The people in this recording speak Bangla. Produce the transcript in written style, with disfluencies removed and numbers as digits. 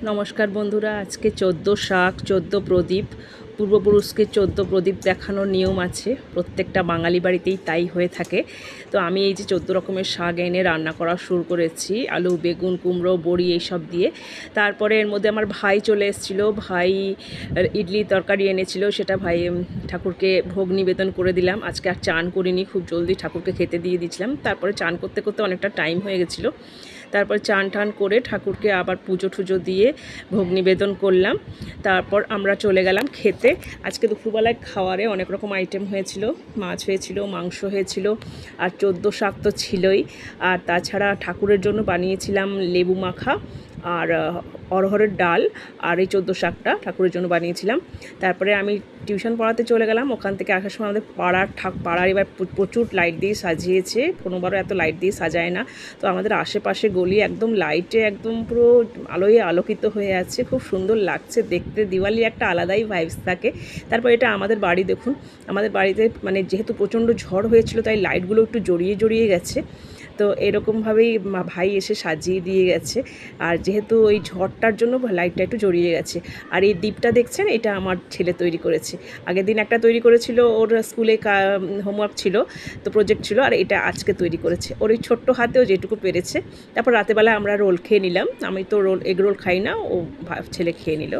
নমস্কার বন্ধুরা, আজকে 14 শাক 14 প্রদীপ। পূর্বপুরুষকে 14 প্রদীপ দেখানোর নিয়ম আছে, প্রত্যেকটা বাঙালি বাড়িতেই তাই হয়ে থাকে। তো আমি এই যে 14 রকমের শাক এনে রান্না করা শুরু করেছি, আলু, বেগুন, কুমড়ো, বড়ি এইসব দিয়ে। তারপরে এর মধ্যে আমার ভাই চলে এসেছিলো, ভাই ইডলি তরকারি এনেছিল, সেটা ভাই ঠাকুরকে ভোগ নিবেদন করে দিলাম। আজকে আর চান করিনি, খুব জলদি ঠাকুরকে খেতে দিয়ে দিয়েছিলাম। তারপরে চান করতে করতে অনেকটা টাইম হয়ে গেছিলো। তারপর চান টান করে ঠাকুরকে আবার পুজো টুজো দিয়ে ভোগ নিবেদন করলাম। তারপর আমরা চলে গেলাম খেতে। আজকে দুপুরবেলায় খাওয়ারে অনেক রকম আইটেম হয়েছিল, মাছ হয়েছিল, মাংস হয়েছিল, আর 14 শাক তো ছিলই। আর তাছাড়া ঠাকুরের জন্য বানিয়েছিলাম লেবু মাখা আর অরহরের ডাল, আর এই 14 শাকটা ঠাকুরের জন্য বানিয়েছিলাম। তারপরে আমি টিউশন পড়াতে চলে গেলাম। ওখান থেকে আসার সময় আমাদের পাড়ার এবার প্রচুর লাইট দিয়ে সাজিয়েছে, কোনোবারও এত লাইট দিয়ে সাজায় না। তো আমাদের আশেপাশে গলি একদম লাইটে একদম পুরো আলোয় আলোকিত হয়ে আছে, খুব সুন্দর লাগছে দেখতে। দিওয়ালি একটা আলাদাই ভাইবস থাকে। তারপর এটা আমাদের বাড়ি, দেখুন আমাদের বাড়িতে মানে যেহেতু প্রচণ্ড ঝড় হয়েছিল তাই লাইটগুলো একটু জড়িয়ে গেছে। তো এরকমভাবেই ভাই এসে সাজিয়ে দিয়ে গেছে। আর যেহেতু ওই ঝড়টার জন্য লাইটটা একটু জড়িয়ে গেছে। আর এই দ্বীপটা দেখছেন, এটা আমার ছেলে তৈরি করেছে। আগের দিন একটা তৈরি করেছিল, ওর স্কুলে হোমওয়ার্ক ছিল, তো প্রজেক্ট ছিল, আর এটা আজকে তৈরি করেছে ওর ওই ছোট্ট হাতেও যেটুকু পেরেছে। তারপর রাতেবেলা আমরা রোল খেয়ে নিলাম। আমি তো এগ রোল খাই না, ও ছেলে খেয়ে নিল।